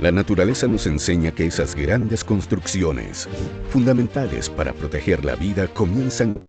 La naturaleza nos enseña que esas grandes construcciones, fundamentales para proteger la vida, comienzan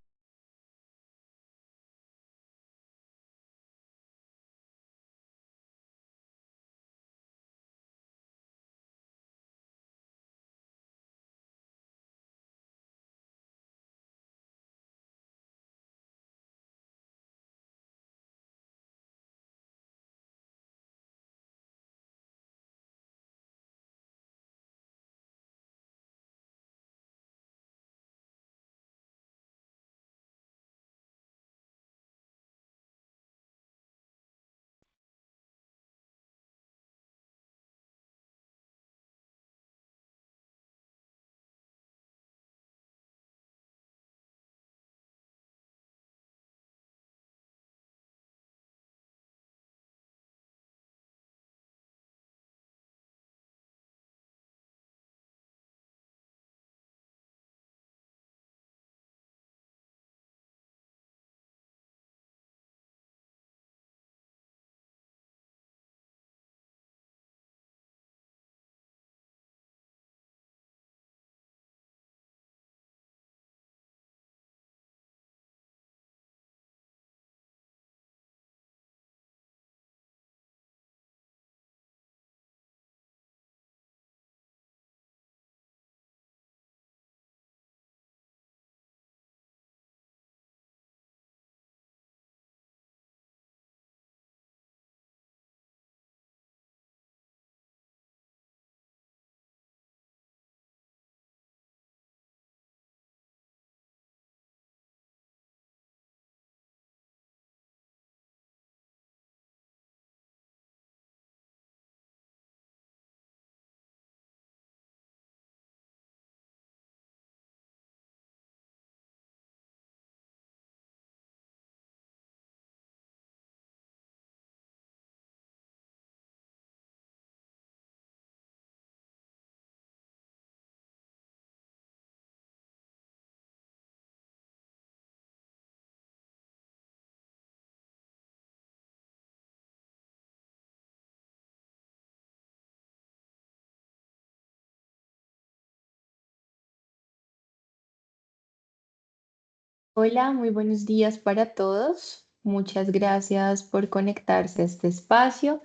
Hola, muy buenos días para todos. Muchas gracias por conectarse a este espacio.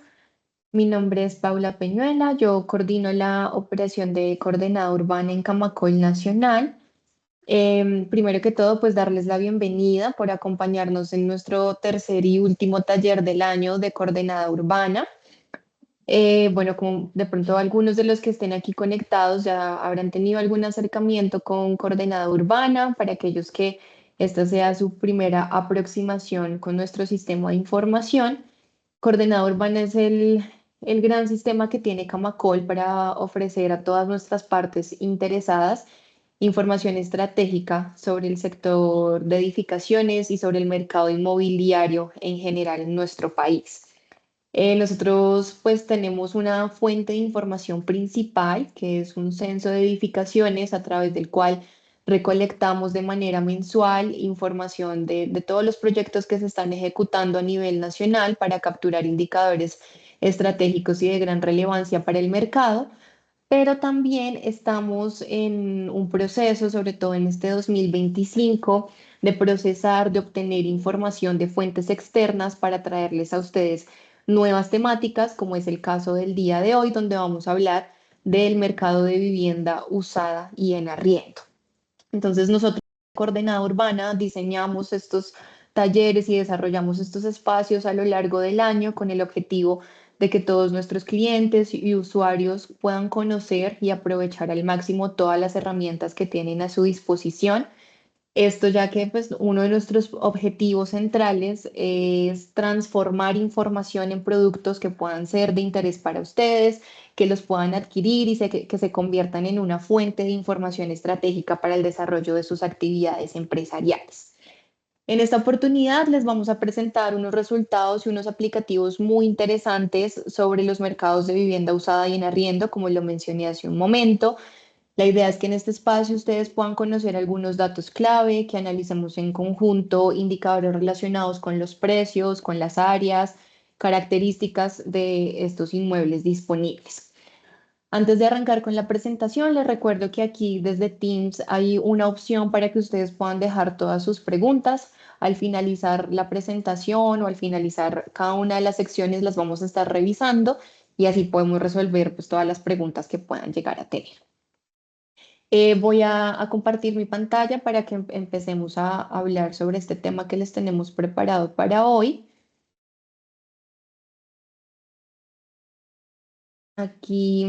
Mi nombre es Paula Peñuela, yo coordino la operación de coordenada urbana en Camacol Nacional. Primero que todo, pues darles la bienvenida por acompañarnos en nuestro tercer y último taller del año de coordenada urbana. Bueno, como de pronto algunos de los que estén aquí conectados ya habrán tenido algún acercamiento con coordenada urbana, para aquellos que esta sea su primera aproximación con nuestro sistema de información. Coordenada urbana es el gran sistema que tiene Camacol para ofrecer a todas nuestras partes interesadas información estratégica sobre el sector de edificaciones y sobre el mercado inmobiliario en general en nuestro país. Nosotros pues tenemos una fuente de información principal, que es un censo de edificaciones a través del cual recolectamos de manera mensual información de todos los proyectos que se están ejecutando a nivel nacional para capturar indicadores estratégicos y de gran relevancia para el mercado, pero también estamos en un proceso, sobre todo en este 2025, de procesar, de obtener información de fuentes externas para traerles a ustedes nuevas temáticas, como es el caso del día de hoy, donde vamos a hablar del mercado de vivienda usada y en arriendo. Entonces, nosotros, Coordenada Urbana, diseñamos estos talleres y desarrollamos estos espacios a lo largo del año con el objetivo de que todos nuestros clientes y usuarios puedan conocer y aprovechar al máximo todas las herramientas que tienen a su disposición. Esto ya que pues, uno de nuestros objetivos centrales es transformar información en productos que puedan ser de interés para ustedes, que los puedan adquirir y que se conviertan en una fuente de información estratégica para el desarrollo de sus actividades empresariales. En esta oportunidad les vamos a presentar unos resultados y unos aplicativos muy interesantes sobre los mercados de vivienda usada y en arriendo, como lo mencioné hace un momento. La idea es que en este espacio ustedes puedan conocer algunos datos clave, que analicemos en conjunto indicadores relacionados con los precios, con las áreas, características de estos inmuebles disponibles. Antes de arrancar con la presentación, les recuerdo que aquí desde Teams hay una opción para que ustedes puedan dejar todas sus preguntas. Al finalizar la presentación o al finalizar cada una de las secciones las vamos a estar revisando y así podemos resolver pues, todas las preguntas que puedan llegar a tener. Voy a compartir mi pantalla para que empecemos a hablar sobre este tema que les tenemos preparado para hoy. Aquí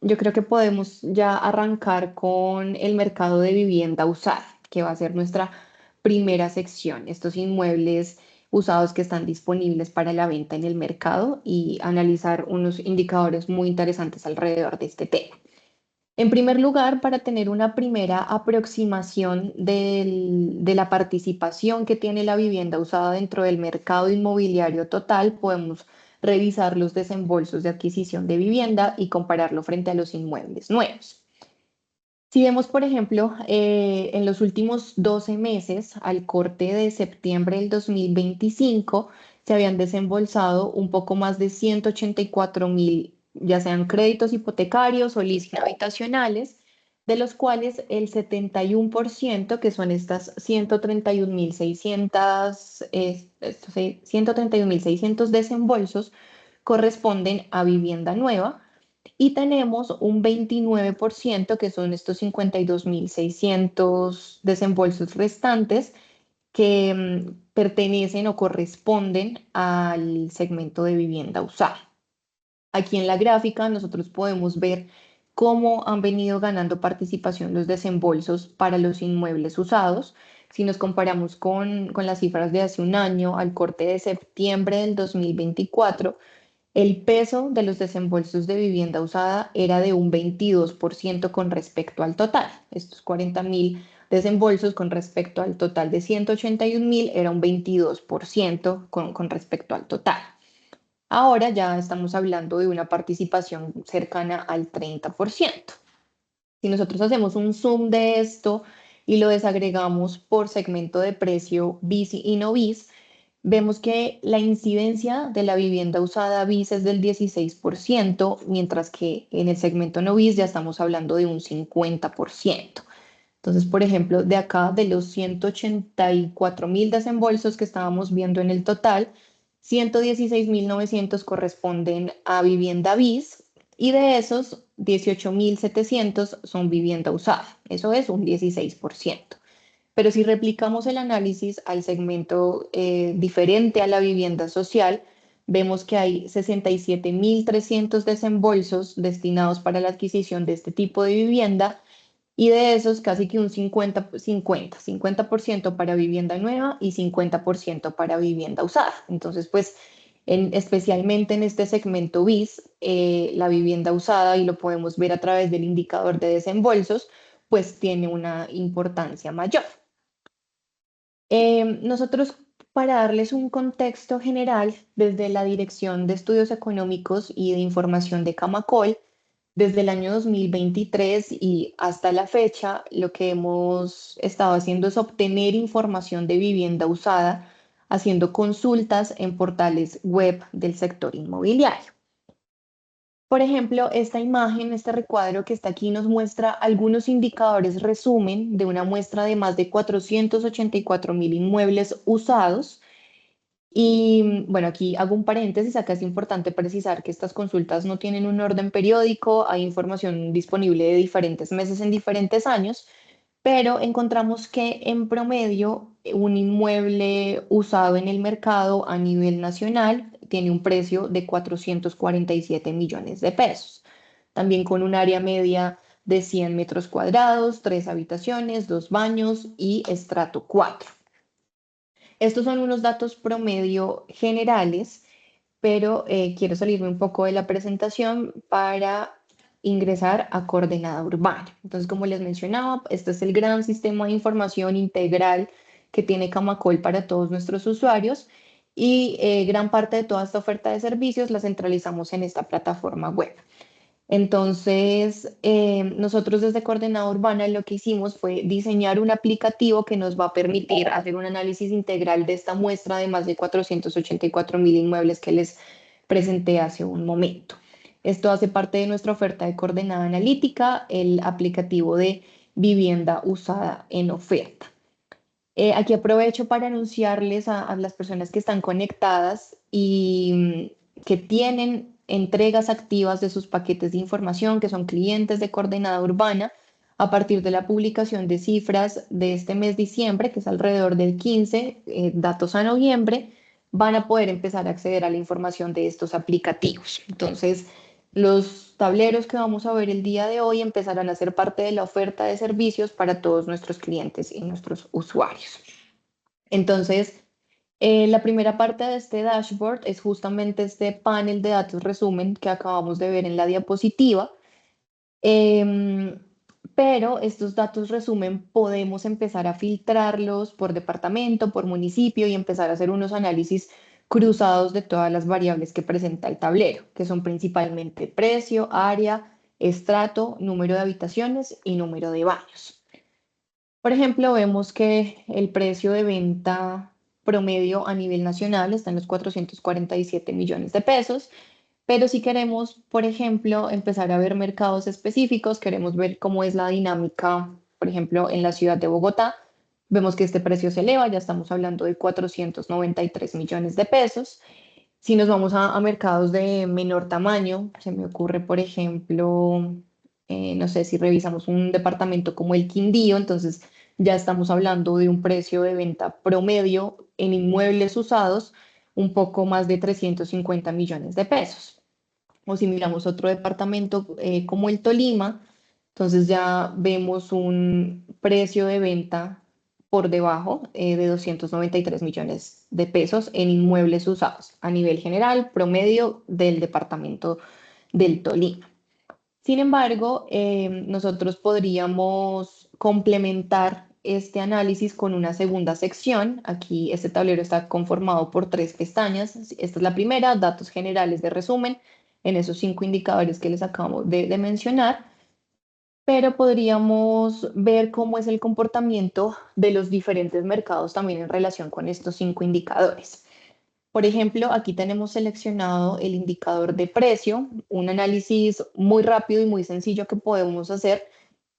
yo creo que podemos ya arrancar con el mercado de vivienda usada, que va a ser nuestra primera sección, estos inmuebles usados que están disponibles para la venta en el mercado y analizar unos indicadores muy interesantes alrededor de este tema. En primer lugar, para tener una primera aproximación de la participación que tiene la vivienda usada dentro del mercado inmobiliario total, podemos revisar los desembolsos de adquisición de vivienda y compararlo frente a los inmuebles nuevos. Si vemos, por ejemplo, en los últimos 12 meses, al corte de septiembre del 2025, se habían desembolsado un poco más de 184.000, ya sean créditos hipotecarios o leasing habitacionales, de los cuales el 71%, que son estas 131.600 desembolsos, corresponden a vivienda nueva y tenemos un 29%, que son estos 52.600 desembolsos restantes, que pertenecen o corresponden al segmento de vivienda usada. Aquí en la gráfica nosotros podemos ver cómo han venido ganando participación los desembolsos para los inmuebles usados. Si nos comparamos con las cifras de hace un año, al corte de septiembre del 2024, el peso de los desembolsos de vivienda usada era de un 22% con respecto al total. Estos 40.000 desembolsos con respecto al total de 181.000 era un 22% con respecto al total. Ahora ya estamos hablando de una participación cercana al 30%. Si nosotros hacemos un zoom de esto y lo desagregamos por segmento de precio BIS y no BIS, vemos que la incidencia de la vivienda usada BIS es del 16%, mientras que en el segmento no BIS ya estamos hablando de un 50%. Entonces, por ejemplo, de acá, de los 184.000 desembolsos que estábamos viendo en el total, 116.900 corresponden a vivienda BIS y de esos, 18.700 son vivienda usada. Eso es un 16%. Pero si replicamos el análisis al segmento diferente a la vivienda social, vemos que hay 67.300 desembolsos destinados para la adquisición de este tipo de vivienda y de esos casi que un 50% para vivienda nueva y 50% para vivienda usada. Entonces, pues especialmente en este segmento BIS, la vivienda usada, y lo podemos ver a través del indicador de desembolsos, pues tiene una importancia mayor. Nosotros, para darles un contexto general, desde la Dirección de Estudios Económicos y de Información de Camacol, desde el año 2023 y hasta la fecha, lo que hemos estado haciendo es obtener información de vivienda usada, haciendo consultas en portales web del sector inmobiliario. Por ejemplo, esta imagen, este recuadro que está aquí nos muestra algunos indicadores resumen de una muestra de más de 484.000 inmuebles usados. Y bueno, aquí hago un paréntesis, acá es importante precisar que estas consultas no tienen un orden periódico, hay información disponible de diferentes meses en diferentes años, pero encontramos que en promedio un inmueble usado en el mercado a nivel nacional tiene un precio de 447 millones de pesos, también con un área media de 100 metros cuadrados, 3 habitaciones, 2 baños y estrato 4. Estos son unos datos promedio generales, pero quiero salirme un poco de la presentación para ingresar a coordenada urbana. Entonces, como les mencionaba, este es el gran sistema de información integral que tiene Camacol para todos nuestros usuarios y gran parte de toda esta oferta de servicios la centralizamos en esta plataforma web. Entonces, nosotros desde Coordenada Urbana lo que hicimos fue diseñar un aplicativo que nos va a permitir hacer un análisis integral de esta muestra de más de 484.000 inmuebles que les presenté hace un momento. Esto hace parte de nuestra oferta de coordenada analítica, el aplicativo de vivienda usada en oferta. Aquí aprovecho para anunciarles a las personas que están conectadas y que tienen entregas activas de sus paquetes de información, que son clientes de Coordenada Urbana, a partir de la publicación de cifras de este mes de diciembre, que es alrededor del 15, datos a noviembre, van a poder empezar a acceder a la información de estos aplicativos. Entonces, los tableros que vamos a ver el día de hoy empezarán a ser parte de la oferta de servicios para todos nuestros clientes y nuestros usuarios. Entonces, la primera parte de este dashboard es justamente este panel de datos resumen que acabamos de ver en la diapositiva. Em, pero estos datos resumen podemos empezar a filtrarlos por departamento, por municipio y empezar a hacer unos análisis cruzados de todas las variables que presenta el tablero, que son principalmente precio, área, estrato, número de habitaciones y número de baños. Por ejemplo, vemos que el precio de venta promedio a nivel nacional está en los 447 millones de pesos, pero si queremos, por ejemplo, empezar a ver mercados específicos, queremos ver cómo es la dinámica, por ejemplo, en la ciudad de Bogotá, vemos que este precio se eleva, ya estamos hablando de 493 millones de pesos. Si nos vamos a mercados de menor tamaño, se me ocurre, por ejemplo, no sé, si revisamos un departamento como el Quindío, entonces ya estamos hablando de un precio de venta promedio en inmuebles usados un poco más de 350 millones de pesos. O si miramos otro departamento como el Tolima, entonces ya vemos un precio de venta por debajo de 293 millones de pesos en inmuebles usados a nivel general, promedio del departamento del Tolima. Sin embargo, nosotros podríamos complementar este análisis con una segunda sección. Aquí este tablero está conformado por tres pestañas. Esta es la primera, datos generales de resumen, en esos 5 indicadores que les acabo de mencionar, pero podríamos ver cómo es el comportamiento de los diferentes mercados también en relación con estos 5 indicadores. Por ejemplo, aquí tenemos seleccionado el indicador de precio. Un análisis muy rápido y muy sencillo que podemos hacer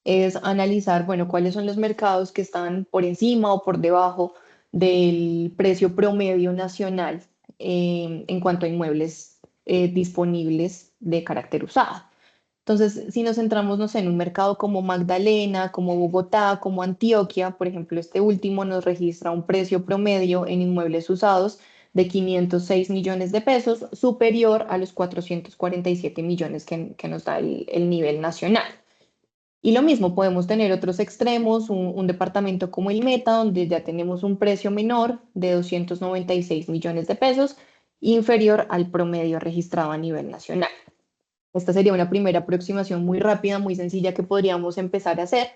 es analizar, bueno, cuáles son los mercados que están por encima o por debajo del precio promedio nacional en cuanto a inmuebles disponibles de carácter usado. Entonces, si nos centramos, no sé, en un mercado como Magdalena, como Bogotá, como Antioquia, por ejemplo, este último nos registra un precio promedio en inmuebles usados de 506 millones de pesos, superior a los 447 millones que nos da el nivel nacional. Y lo mismo, podemos tener otros extremos, un departamento como el Meta, donde ya tenemos un precio menor de 296 millones de pesos, inferior al promedio registrado a nivel nacional. Esta sería una primera aproximación muy rápida, muy sencilla que podríamos empezar a hacer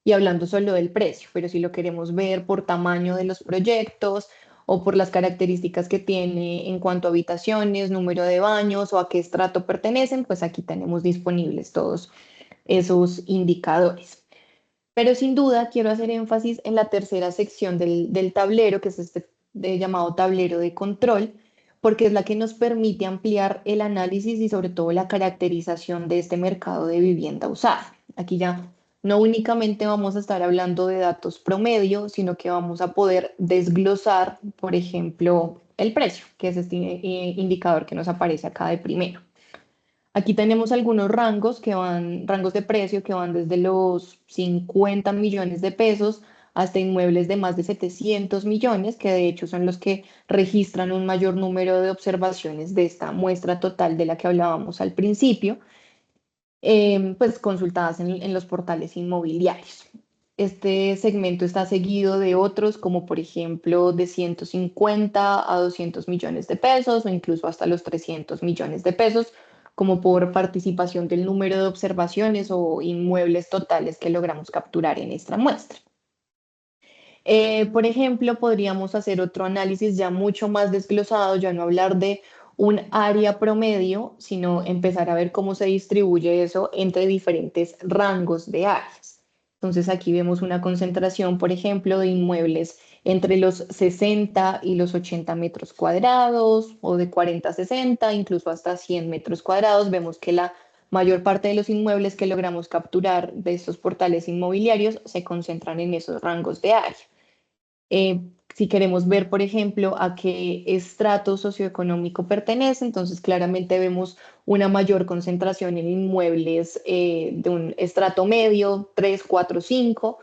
y hablando solo del precio, pero si lo queremos ver por tamaño de los proyectos o por las características que tiene en cuanto a habitaciones, número de baños o a qué estrato pertenecen, pues aquí tenemos disponibles todos esos indicadores. Pero sin duda quiero hacer énfasis en la tercera sección del tablero, que es este llamado tablero de control, porque es la que nos permite ampliar el análisis y sobre todo la caracterización de este mercado de vivienda usada. Aquí ya no únicamente vamos a estar hablando de datos promedio, sino que vamos a poder desglosar, por ejemplo, el precio, que es este indicador que nos aparece acá de primero. Aquí tenemos algunos rangos de precio que van desde los 50 millones de pesos hasta inmuebles de más de 700 millones, que de hecho son los que registran un mayor número de observaciones de esta muestra total de la que hablábamos al principio, pues consultadas en los portales inmobiliarios. Este segmento está seguido de otros, como por ejemplo de 150 a 200 millones de pesos o incluso hasta los 300 millones de pesos, como por participación del número de observaciones o inmuebles totales que logramos capturar en esta muestra. Por ejemplo, podríamos hacer otro análisis ya mucho más desglosado, ya no hablar de un área promedio, sino empezar a ver cómo se distribuye eso entre diferentes rangos de áreas. Entonces aquí vemos una concentración, por ejemplo, de inmuebles entre los 60 y los 80 metros cuadrados o de 40 a 60, incluso hasta 100 metros cuadrados. Vemos que la mayor parte de los inmuebles que logramos capturar de estos portales inmobiliarios se concentran en esos rangos de área. Eh, si queremos ver, por ejemplo, a qué estrato socioeconómico pertenece, entonces claramente vemos una mayor concentración en inmuebles de un estrato medio, 3, 4, 5.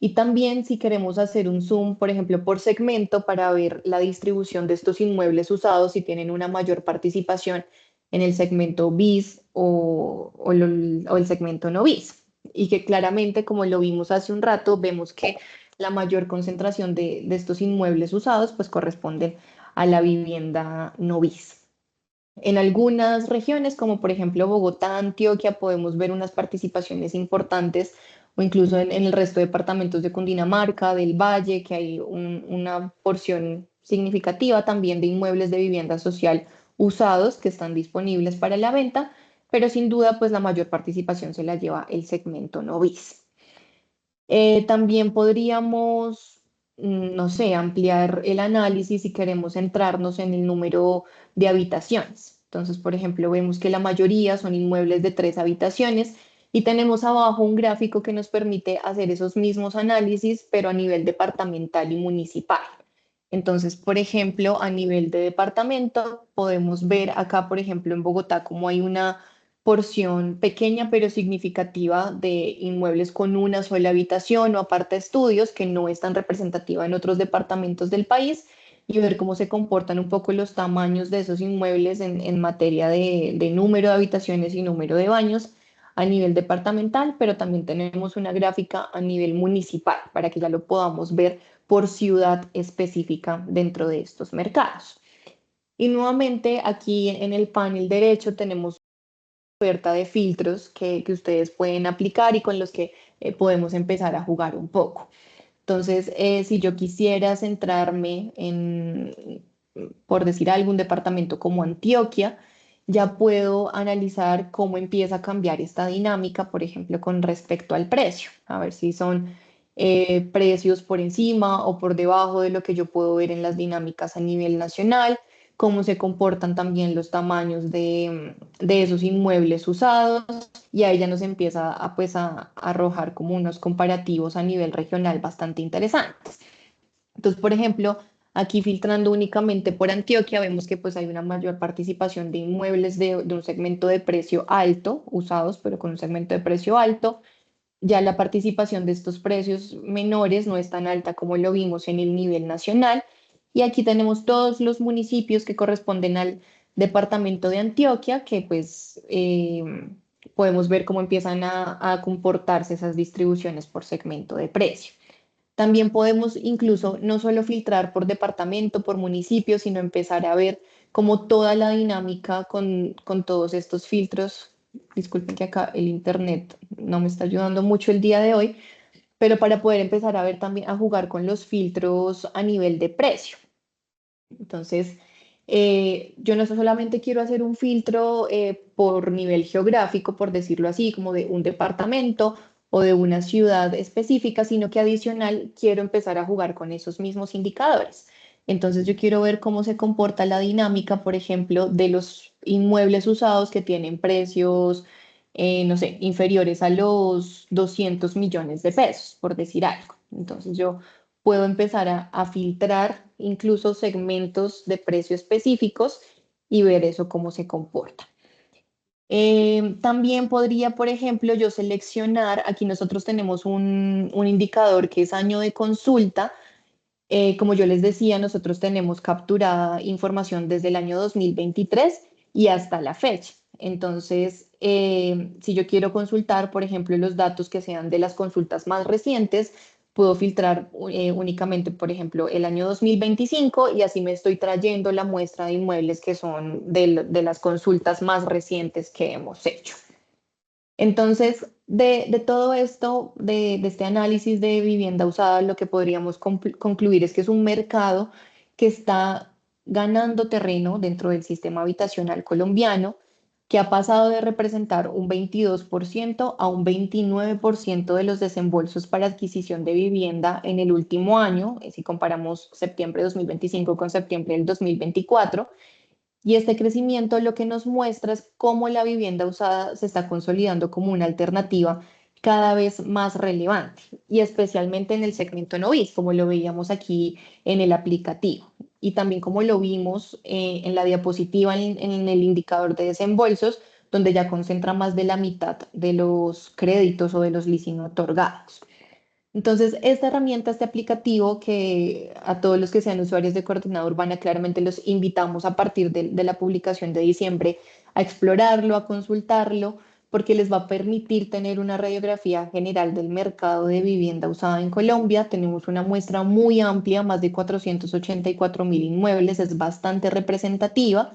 Y también si queremos hacer un zoom, por ejemplo, por segmento para ver la distribución de estos inmuebles usados, si tienen una mayor participación en el segmento bis o el segmento no bis. Y que claramente, como lo vimos hace un rato, vemos que la mayor concentración de estos inmuebles usados pues corresponden a la vivienda no bis. En algunas regiones, como por ejemplo Bogotá, Antioquia, podemos ver unas participaciones importantes o incluso en el resto de departamentos de Cundinamarca, del Valle, que hay una porción significativa también de inmuebles de vivienda social usados que están disponibles para la venta, pero sin duda pues la mayor participación se la lleva el segmento no bis. También podríamos, no sé, ampliar el análisis si queremos centrarnos en el número de habitaciones. Entonces, por ejemplo, vemos que la mayoría son inmuebles de 3 habitaciones y tenemos abajo un gráfico que nos permite hacer esos mismos análisis, pero a nivel departamental y municipal. Entonces, por ejemplo, a nivel de departamento, podemos ver acá, por ejemplo, en Bogotá, como hay una porción pequeña pero significativa de inmuebles con una sola habitación o aparte estudios que no es tan representativa en otros departamentos del país y ver cómo se comportan un poco los tamaños de esos inmuebles en materia de número de habitaciones y número de baños a nivel departamental, pero también tenemos una gráfica a nivel municipal para que ya lo podamos ver por ciudad específica dentro de estos mercados. Y nuevamente aquí en el panel derecho tenemos oferta de filtros que ustedes pueden aplicar y con los que podemos empezar a jugar un poco. Entonces, si yo quisiera centrarme en, por decir algún departamento como Antioquia, ya puedo analizar cómo empieza a cambiar esta dinámica, por ejemplo, con respecto al precio. A ver si son precios por encima o por debajo de lo que yo puedo ver en las dinámicas a nivel nacional, cómo se comportan también los tamaños de esos inmuebles usados y ahí ya nos empieza a, pues, a arrojar como unos comparativos a nivel regional bastante interesantes. Entonces, por ejemplo, aquí filtrando únicamente por Antioquia, vemos que pues hay una mayor participación de inmuebles de un segmento de precio alto, usados, pero con un segmento de precio alto. Ya la participación de estos precios menores no es tan alta como lo vimos en el nivel nacional. Y aquí tenemos todos los municipios que corresponden al departamento de Antioquia, que pues podemos ver cómo empiezan a comportarse esas distribuciones por segmento de precio. También podemos incluso no solo filtrar por departamento, por municipio, sino empezar a ver como toda la dinámica con todos estos filtros. Disculpen que acá el internet no me está ayudando mucho el día de hoy, pero para poder empezar a ver también, a jugar con los filtros a nivel de precio. Entonces, yo no solamente quiero hacer un filtro por nivel geográfico, por decirlo así, como de un departamento o de una ciudad específica, sino que adicional quiero empezar a jugar con esos mismos indicadores. Entonces, yo quiero ver cómo se comporta la dinámica, por ejemplo, de los inmuebles usados que tienen precios, no sé, inferiores a los 200 millones de pesos, por decir algo. Entonces, yo puedo empezar a filtrar incluso segmentos de precio específicos y ver eso cómo se comporta. También podría, por ejemplo, yo seleccionar, aquí nosotros tenemos un indicador que es año de consulta. Como yo les decía, nosotros tenemos capturada información desde el año 2023 y hasta la fecha. Entonces, si yo quiero consultar, por ejemplo, los datos que sean de las consultas más recientes, puedo filtrar únicamente, por ejemplo, el año 2025 y así me estoy trayendo la muestra de inmuebles que son de las consultas más recientes que hemos hecho. Entonces, de todo esto, de este análisis de vivienda usada, lo que podríamos concluir es que es un mercado que está ganando terreno dentro del sistema habitacional colombiano. que ha pasado de representar un 22% a un 29% de los desembolsos para adquisición de vivienda en el último año, si comparamos septiembre de 2025 con septiembre del 2024. Y este crecimiento lo que nos muestra es cómo la vivienda usada se está consolidando como una alternativa cada vez más relevante, y especialmente en el segmento no BIS, como lo veíamos aquí en el aplicativo, y también como lo vimos en la diapositiva en el indicador de desembolsos, donde ya concentra más de la mitad de los créditos o de los leasing otorgados. Entonces, esta herramienta, este aplicativo, que a todos los que sean usuarios de Coordenada Urbana, claramente los invitamos a partir de la publicación de diciembre a explorarlo, a consultarlo, porque les va a permitir tener una radiografía general del mercado de vivienda usada en Colombia. Tenemos una muestra muy amplia, más de 484.000 inmuebles, es bastante representativa.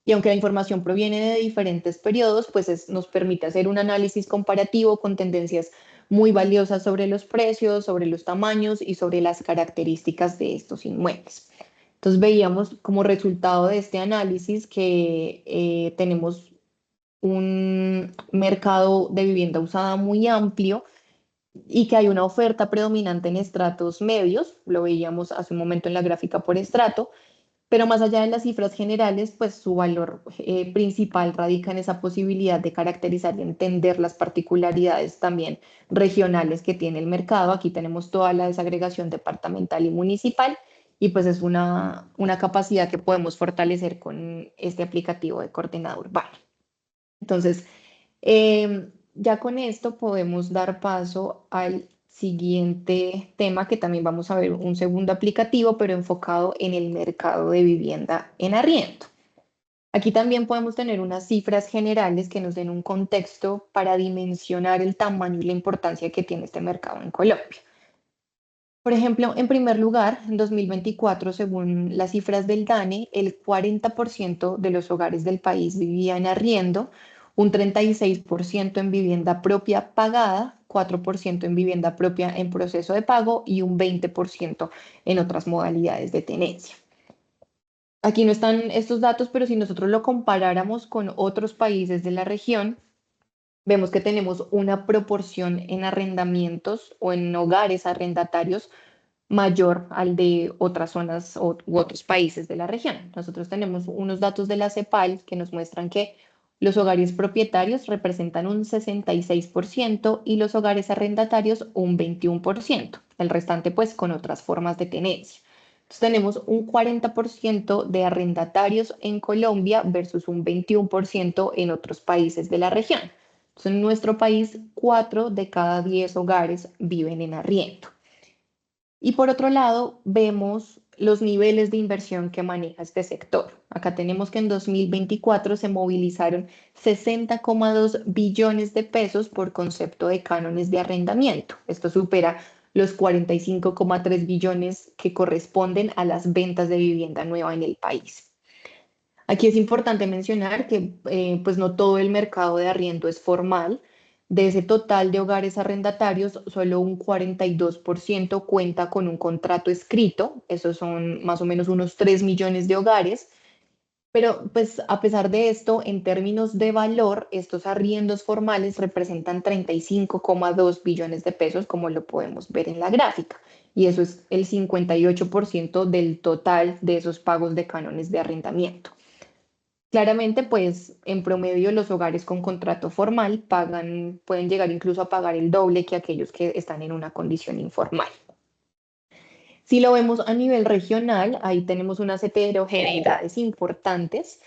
Y aunque la información proviene de diferentes periodos, pues nos permite hacer un análisis comparativo con tendencias muy valiosas sobre los precios, sobre los tamaños y sobre las características de estos inmuebles. Entonces veíamos como resultado de este análisis que tenemos un mercado de vivienda usada muy amplio y que hay una oferta predominante en estratos medios, lo veíamos hace un momento en la gráfica por estrato, pero más allá de las cifras generales, pues su valor principal radica en esa posibilidad de caracterizar y entender las particularidades también regionales que tiene el mercado. Aquí tenemos toda la desagregación departamental y municipal, y pues es una capacidad que podemos fortalecer con este aplicativo de coordenada urbana. Entonces, ya con esto podemos dar paso al siguiente tema, que también vamos a ver un segundo aplicativo, pero enfocado en el mercado de vivienda en arriendo. Aquí también podemos tener unas cifras generales que nos den un contexto para dimensionar el tamaño y la importancia que tiene este mercado en Colombia. Por ejemplo, en primer lugar, en 2024, según las cifras del DANE, el 40% de los hogares del país vivía en arriendo, un 36% en vivienda propia pagada, 4% en vivienda propia en proceso de pago y un 20% en otras modalidades de tenencia. Aquí no están estos datos, pero si nosotros lo comparáramos con otros países de la región, vemos que tenemos una proporción en arrendamientos o en hogares arrendatarios mayor al de otras zonas u otros países de la región. Nosotros tenemos unos datos de la CEPAL que nos muestran que los hogares propietarios representan un 66% y los hogares arrendatarios un 21%, el restante pues con otras formas de tenencia. Entonces tenemos un 40% de arrendatarios en Colombia versus un 21% en otros países de la región. Entonces en nuestro país, 4 de cada 10 hogares viven en arriendo. Y por otro lado, vemos los niveles de inversión que maneja este sector. Acá tenemos que en 2024 se movilizaron 60,2 billones de pesos por concepto de cánones de arrendamiento. Esto supera los 45,3 billones que corresponden a las ventas de vivienda nueva en el país. Aquí es importante mencionar que pues no todo el mercado de arriendo es formal. De ese total de hogares arrendatarios, solo un 42% cuenta con un contrato escrito. Esos son más o menos unos 3 millones de hogares. Pero pues a pesar de esto, en términos de valor, estos arriendos formales representan 35,2 billones de pesos, como lo podemos ver en la gráfica. Y eso es el 58% del total de esos pagos de cánones de arrendamiento. Claramente, pues en promedio los hogares con contrato formal pueden llegar incluso a pagar el doble que aquellos que están en una condición informal. Si lo vemos a nivel regional, ahí tenemos unas heterogeneidades importantes.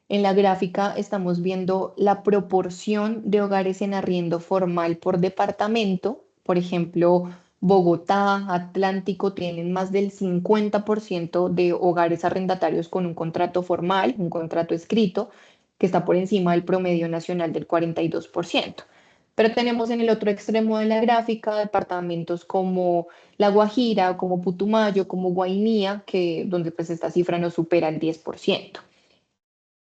En la gráfica estamos viendo la proporción de hogares en arriendo formal por departamento. Por ejemplo, Bogotá, Atlántico tienen más del 50% de hogares arrendatarios con un contrato formal, un contrato escrito, que está por encima del promedio nacional del 42%. Pero tenemos en el otro extremo de la gráfica departamentos como La Guajira, como Putumayo, como Guainía, donde pues esta cifra no supera el 10%.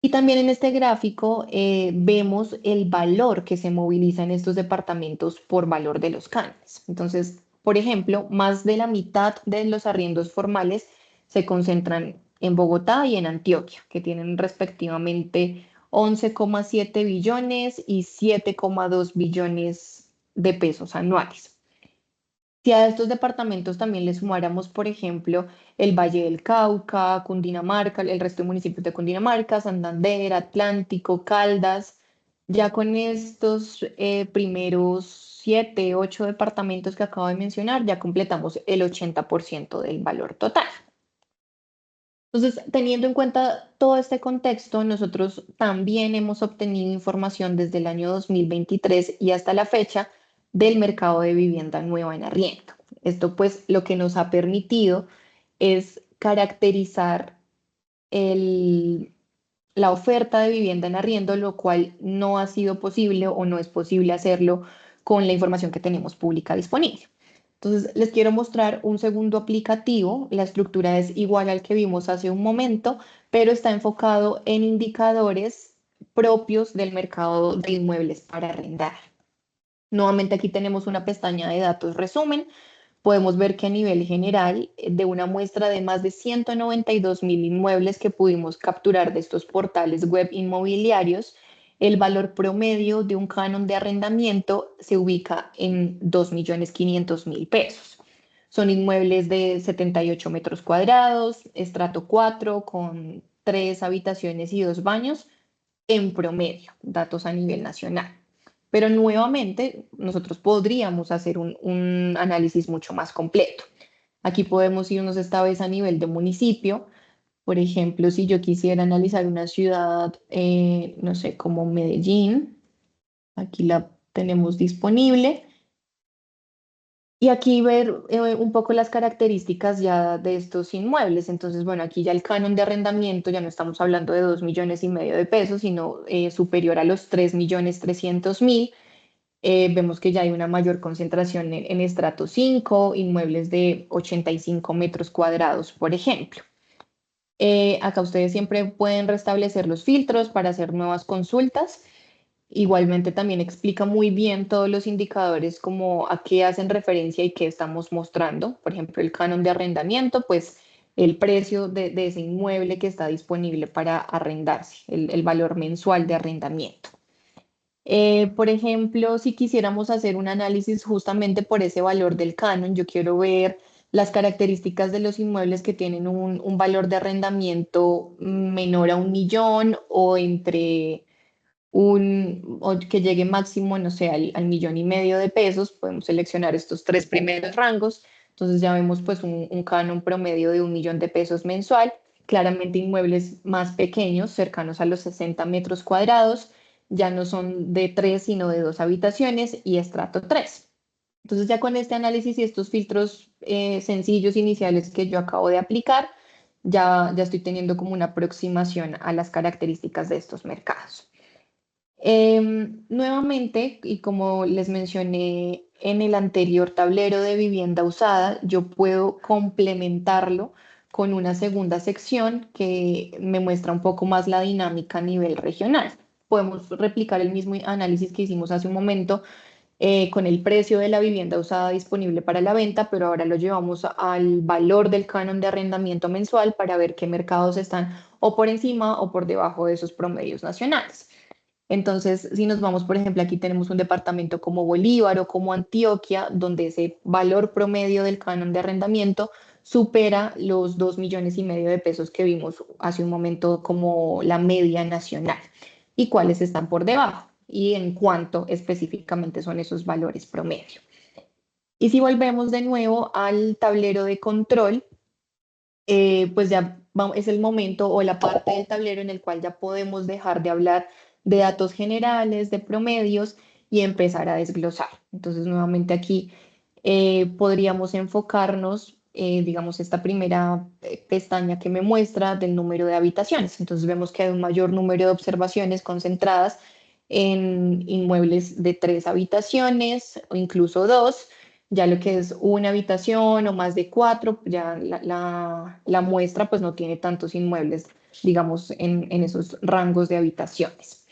Y también en este gráfico vemos el valor que se moviliza en estos departamentos por valor de los cánones. Entonces, por ejemplo, más de la mitad de los arriendos formales se concentran en Bogotá y en Antioquia, que tienen respectivamente 11,7 billones y 7,2 billones de pesos anuales. Si a estos departamentos también le sumáramos, por ejemplo, el Valle del Cauca, Cundinamarca, el resto de municipios de Cundinamarca, Santander, Atlántico, Caldas, ya con estos primeros 7, 8 departamentos que acabo de mencionar, ya completamos el 80% del valor total. Entonces, teniendo en cuenta todo este contexto, nosotros también hemos obtenido información desde el año 2023 y hasta la fecha del mercado de vivienda nueva en arriendo. Esto pues lo que nos ha permitido es caracterizar el- la oferta de vivienda en arriendo, lo cual no ha sido posible o no es posible hacerlo con la información que tenemos pública disponible. Entonces, les quiero mostrar un segundo aplicativo. La estructura es igual al que vimos hace un momento, pero está enfocado en indicadores propios del mercado de inmuebles para arrendar. Nuevamente aquí tenemos una pestaña de datos resumen. Podemos ver que a nivel general, de una muestra de más de 192.000 inmuebles que pudimos capturar de estos portales web inmobiliarios, el valor promedio de un canon de arrendamiento se ubica en 2.500.000 pesos. Son inmuebles de 78 metros cuadrados, estrato 4, con 3 habitaciones y 2 baños en promedio, datos a nivel nacional. Pero nuevamente, nosotros podríamos hacer un análisis mucho más completo. Aquí podemos irnos esta vez a nivel de municipio. Por ejemplo, si yo quisiera analizar una ciudad, no sé, como Medellín, aquí la tenemos disponible. Y aquí ver un poco las características ya de estos inmuebles. Entonces, bueno, aquí ya el canon de arrendamiento, ya no estamos hablando de 2,5 millones de pesos, sino superior a los 3,300,000. Vemos que ya hay una mayor concentración en estrato 5, inmuebles de 85 metros cuadrados, por ejemplo. Acá ustedes siempre pueden restablecer los filtros para hacer nuevas consultas. Igualmente también explica muy bien todos los indicadores como a qué hacen referencia y qué estamos mostrando. Por ejemplo, el canon de arrendamiento, pues el precio de ese inmueble que está disponible para arrendarse, el valor mensual de arrendamiento. Por ejemplo, si quisiéramos hacer un análisis justamente por ese valor del canon, yo quiero ver las características de los inmuebles que tienen un valor de arrendamiento menor a 1 millón o entre o que llegue máximo, no sé, al 1,5 millones de pesos. Podemos seleccionar estos 3 primeros rangos. Entonces ya vemos pues un canon promedio de 1 millón de pesos mensual. Claramente inmuebles más pequeños, cercanos a los 60 metros cuadrados, ya no son de 3, sino de 2 habitaciones y estrato 3. Entonces ya con este análisis y estos filtros sencillos iniciales que yo acabo de aplicar, ya estoy teniendo como una aproximación a las características de estos mercados. Nuevamente, y como les mencioné en el anterior tablero de vivienda usada, yo puedo complementarlo con una segunda sección que me muestra un poco más la dinámica a nivel regional. Podemos replicar el mismo análisis que hicimos hace un momento con el precio de la vivienda usada disponible para la venta, pero ahora lo llevamos al valor del canon de arrendamiento mensual para ver qué mercados están o por encima o por debajo de esos promedios nacionales. Entonces, si nos vamos, por ejemplo, aquí tenemos un departamento como Bolívar o como Antioquia, donde ese valor promedio del canon de arrendamiento supera los 2,5 millones de pesos que vimos hace un momento como la media nacional y cuáles están por debajo y en cuánto específicamente son esos valores promedio. Y si volvemos de nuevo al tablero de control, pues ya es el momento o la parte del tablero en el cual ya podemos dejar de hablar de datos generales, de promedios y empezar a desglosar. Entonces, nuevamente aquí podríamos enfocarnos, digamos, esta primera pestaña que me muestra del número de habitaciones. Entonces, vemos que hay un mayor número de observaciones concentradas en inmuebles de 3 habitaciones o incluso 2. Ya lo que es una habitación o más de 4, ya la muestra pues no tiene tantos inmuebles, digamos, en esos rangos de habitaciones.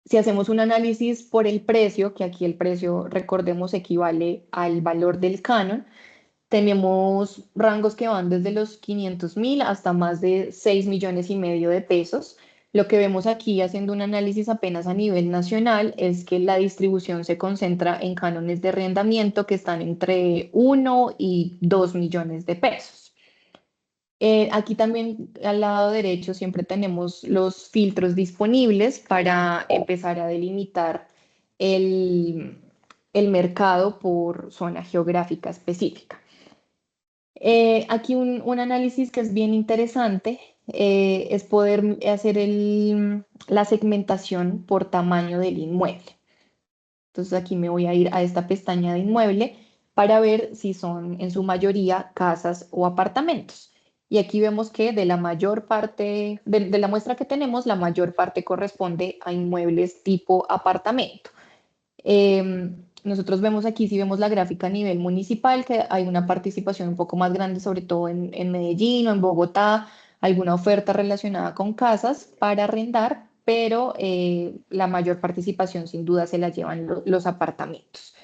Si hacemos un análisis por el precio, que aquí el precio, recordemos, equivale al valor del canon, tenemos rangos que van desde los 500,000 hasta más de 6,5 millones de pesos. Lo que vemos aquí, haciendo un análisis apenas a nivel nacional, es que la distribución se concentra en cánones de arrendamiento que están entre 1 y 2 millones de pesos. Aquí también al lado derecho siempre tenemos los filtros disponibles para empezar a delimitar el, el mercado por zona geográfica específica. Aquí un análisis que es bien interesante es poder hacer la segmentación por tamaño del inmueble. Entonces aquí me voy a ir a esta pestaña de inmueble para ver si son en su mayoría casas o apartamentos. Y aquí vemos que de la mayor parte, de la muestra que tenemos, la mayor parte corresponde a inmuebles tipo apartamento. Nosotros vemos aquí, si vemos la gráfica a nivel municipal, que hay una participación un poco más grande, sobre todo en Medellín o en Bogotá, alguna oferta relacionada con casas para arrendar, pero la mayor participación sin duda se la llevan los apartamentos.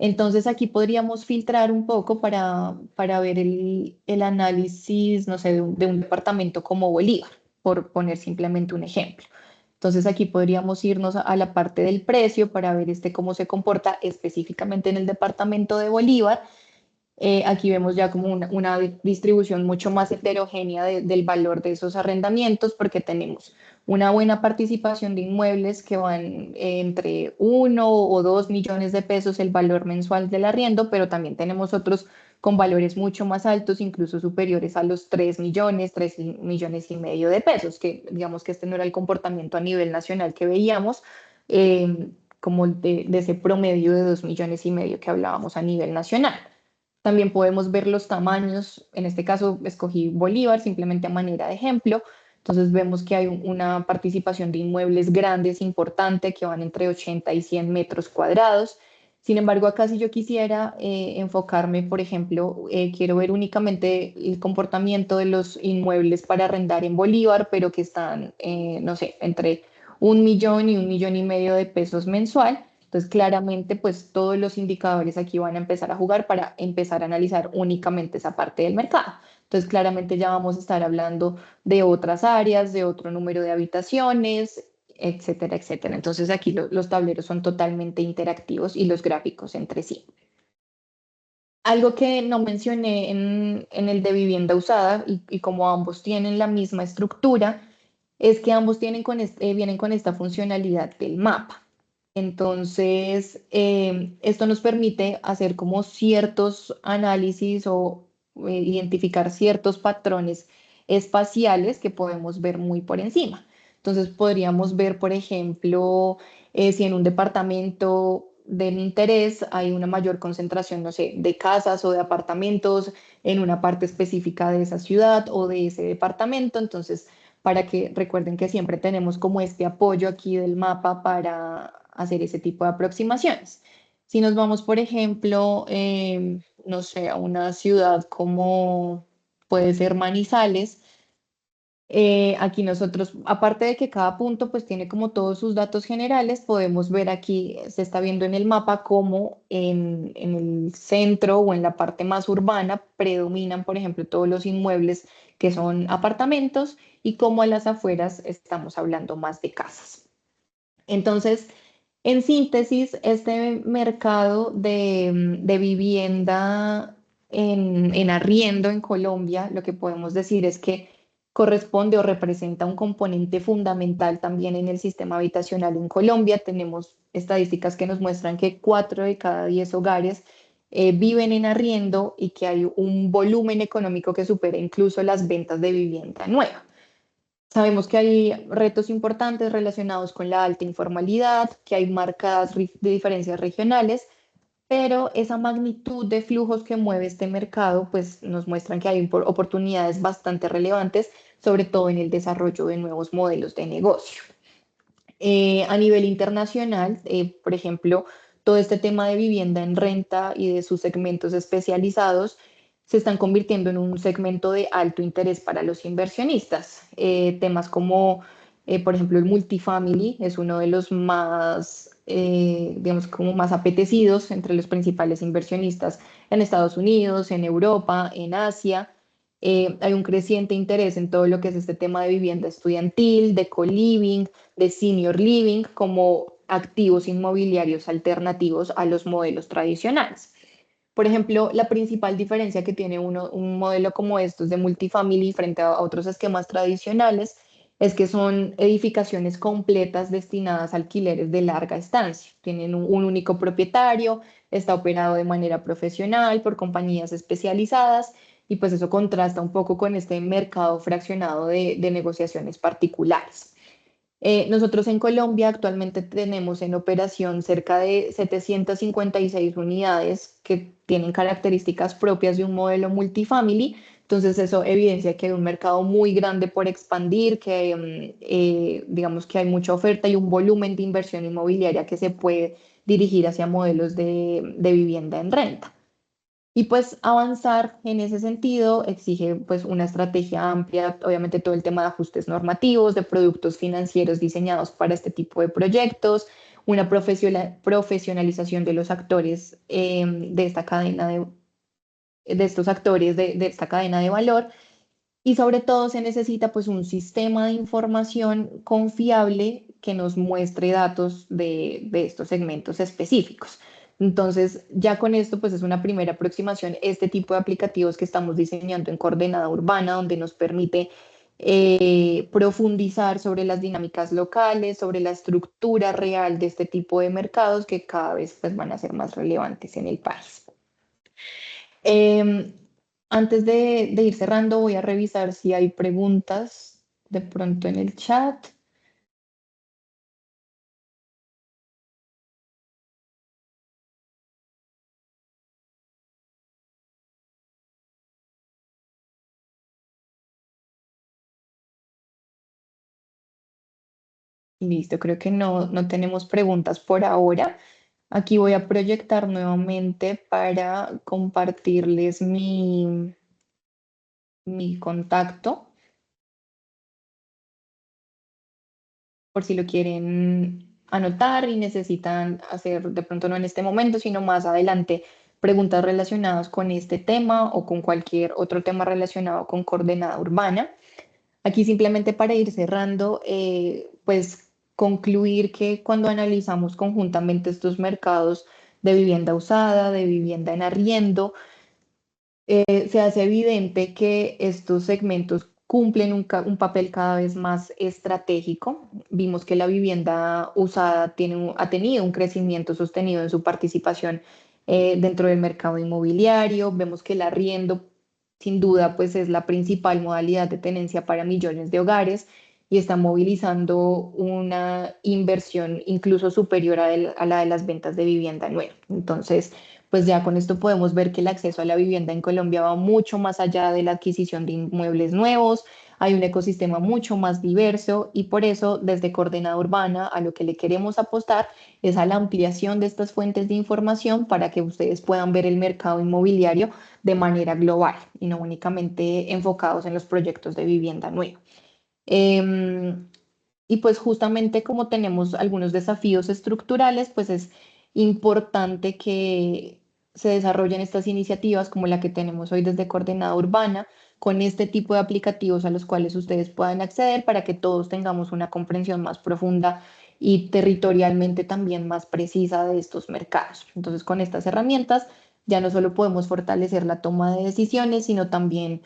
Entonces aquí podríamos filtrar un poco para ver el análisis, no sé, de un departamento como Bolívar, por poner simplemente un ejemplo. Entonces aquí podríamos irnos a la parte del precio para ver cómo se comporta específicamente en el departamento de Bolívar. Aquí vemos ya como una distribución mucho más heterogénea del valor de esos arrendamientos porque tenemos una buena participación de inmuebles que van entre 1 o 2 millones de pesos el valor mensual del arriendo, pero también tenemos otros con valores mucho más altos, incluso superiores a los 3 millones, 3,5 millones de pesos, que digamos que este no era el comportamiento a nivel nacional que veíamos, como de ese promedio de 2,5 millones que hablábamos a nivel nacional. También podemos ver los tamaños, en este caso escogí Bolívar simplemente a manera de ejemplo. Entonces vemos que hay una participación de inmuebles grandes, importante, que van entre 80 y 100 metros cuadrados. Sin embargo, acá si yo quisiera enfocarme, por ejemplo, quiero ver únicamente el comportamiento de los inmuebles para arrendar en Bolívar, pero que están, no sé, entre 1 millón y 1,5 millones de pesos mensual. Entonces, claramente, pues todos los indicadores aquí van a empezar a jugar para empezar a analizar únicamente esa parte del mercado. Entonces, claramente ya vamos a estar hablando de otras áreas, de otro número de habitaciones, etcétera, etcétera. Entonces, aquí los tableros son totalmente interactivos y los gráficos entre sí. Algo que no mencioné en el de vivienda usada y como ambos tienen la misma estructura, es que ambos vienen con esta funcionalidad del mapa. Entonces, esto nos permite hacer como ciertos análisis o identificar ciertos patrones espaciales que podemos ver muy por encima. Entonces, podríamos ver, por ejemplo, si en un departamento de mi interés hay una mayor concentración, no sé, de casas o de apartamentos en una parte específica de esa ciudad o de ese departamento. Entonces, para que recuerden que siempre tenemos como este apoyo aquí del mapa para hacer ese tipo de aproximaciones. Si nos vamos, por ejemplo, no sé, a una ciudad como puede ser Manizales, aquí nosotros, aparte de que cada punto pues tiene como todos sus datos generales, podemos ver aquí, se está viendo en el mapa cómo en el centro o en la parte más urbana predominan, por ejemplo, todos los inmuebles que son apartamentos y cómo a las afueras estamos hablando más de casas. Entonces, en síntesis, este mercado de vivienda en arriendo en Colombia, lo que podemos decir es que corresponde o representa un componente fundamental también en el sistema habitacional en Colombia. Tenemos estadísticas que nos muestran que 4 de cada 10 hogares viven en arriendo y que hay un volumen económico que supera incluso las ventas de vivienda nueva. Sabemos que hay retos importantes relacionados con la alta informalidad, que hay marcadas diferencias regionales, pero esa magnitud de flujos que mueve este mercado, pues nos muestran que hay oportunidades bastante relevantes, sobre todo en el desarrollo de nuevos modelos de negocio. A nivel internacional, por ejemplo, todo este tema de vivienda en renta y de sus segmentos especializados se están convirtiendo en un segmento de alto interés para los inversionistas. Temas como, por ejemplo, el multifamily es uno de los más, digamos, como más apetecidos entre los principales inversionistas en Estados Unidos, en Europa, en Asia. Hay un creciente interés en todo lo que es este tema de vivienda estudiantil, de co-living, de senior living, como activos inmobiliarios alternativos a los modelos tradicionales. Por ejemplo, la principal diferencia que tiene un modelo como estos de multifamily frente a otros esquemas tradicionales es que son edificaciones completas destinadas a alquileres de larga estancia. Tienen un único propietario, está operado de manera profesional por compañías especializadas y pues eso contrasta un poco con este mercado fraccionado de negociaciones particulares. Nosotros en Colombia actualmente tenemos en operación cerca de 756 unidades que tienen características propias de un modelo multifamily. Entonces eso evidencia que hay un mercado muy grande por expandir, que digamos que hay mucha oferta y un volumen de inversión inmobiliaria que se puede dirigir hacia modelos de vivienda en renta. Y pues avanzar en ese sentido exige pues una estrategia amplia, obviamente todo el tema de ajustes normativos, de productos financieros diseñados para este tipo de proyectos, una profesionalización de los actores de esta cadena de estos actores de esta cadena de valor y sobre todo se necesita pues un sistema de información confiable que nos muestre datos de estos segmentos específicos. Entonces, ya con esto, pues es una primera aproximación, este tipo de aplicativos que estamos diseñando en Coordenada Urbana, donde nos permite profundizar sobre las dinámicas locales, sobre la estructura real de este tipo de mercados que cada vez pues, van a ser más relevantes en el país. Em, Antes de ir cerrando, voy a revisar si hay preguntas de pronto en el chat. Listo, creo que no tenemos preguntas por ahora. Aquí voy a proyectar nuevamente para compartirles mi contacto, por si lo quieren anotar y necesitan hacer, de pronto no en este momento, sino más adelante, preguntas relacionadas con este tema o con cualquier otro tema relacionado con coordenada urbana. Aquí simplemente para ir cerrando, pues concluir que cuando analizamos conjuntamente estos mercados de vivienda usada, de vivienda en arriendo, se hace evidente que estos segmentos cumplen un papel cada vez más estratégico. Vimos que la vivienda usada ha tenido un crecimiento sostenido en su participación dentro del mercado inmobiliario. Vemos que el arriendo, sin duda, pues es la principal modalidad de tenencia para millones de hogares y está movilizando una inversión incluso superior a la de las ventas de vivienda nueva. Entonces, pues ya con esto podemos ver que el acceso a la vivienda en Colombia va mucho más allá de la adquisición de inmuebles nuevos, hay un ecosistema mucho más diverso y por eso desde Coordenada Urbana a lo que le queremos apostar es a la ampliación de estas fuentes de información para que ustedes puedan ver el mercado inmobiliario de manera global y no únicamente enfocados en los proyectos de vivienda nueva. Em, y pues justamente como tenemos algunos desafíos estructurales, pues es importante que se desarrollen estas iniciativas como la que tenemos hoy desde Coordenada Urbana, con este tipo de aplicativos a los cuales ustedes puedan acceder para que todos tengamos una comprensión más profunda y territorialmente también más precisa de estos mercados. Entonces, con estas herramientas ya no solo podemos fortalecer la toma de decisiones, sino también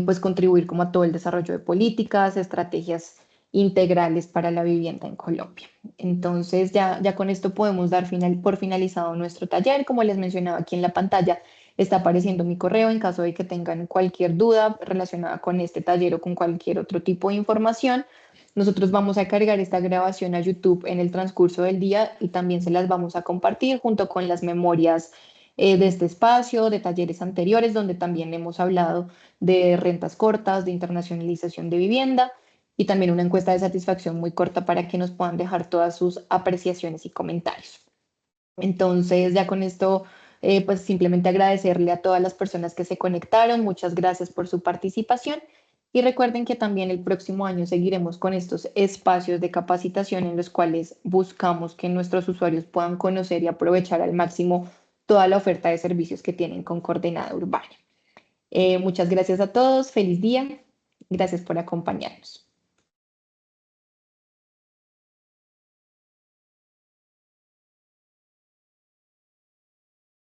pues contribuir como a todo el desarrollo de políticas, estrategias integrales para la vivienda en Colombia. Entonces ya con esto podemos dar por finalizado nuestro taller. Como les mencionaba aquí en la pantalla, está apareciendo mi correo en caso de que tengan cualquier duda relacionada con este taller o con cualquier otro tipo de información. Nosotros vamos a cargar esta grabación a YouTube en el transcurso del día y también se las vamos a compartir junto con las memorias de este espacio, de talleres anteriores, donde también hemos hablado de rentas cortas, de internacionalización de vivienda y también una encuesta de satisfacción muy corta para que nos puedan dejar todas sus apreciaciones y comentarios. Entonces, ya con esto, pues simplemente agradecerle a todas las personas que se conectaron. Muchas gracias por su participación. Y recuerden que también el próximo año seguiremos con estos espacios de capacitación en los cuales buscamos que nuestros usuarios puedan conocer y aprovechar al máximo toda la oferta de servicios que tienen con Coordenada Urbana. Muchas gracias a todos, feliz día, gracias por acompañarnos.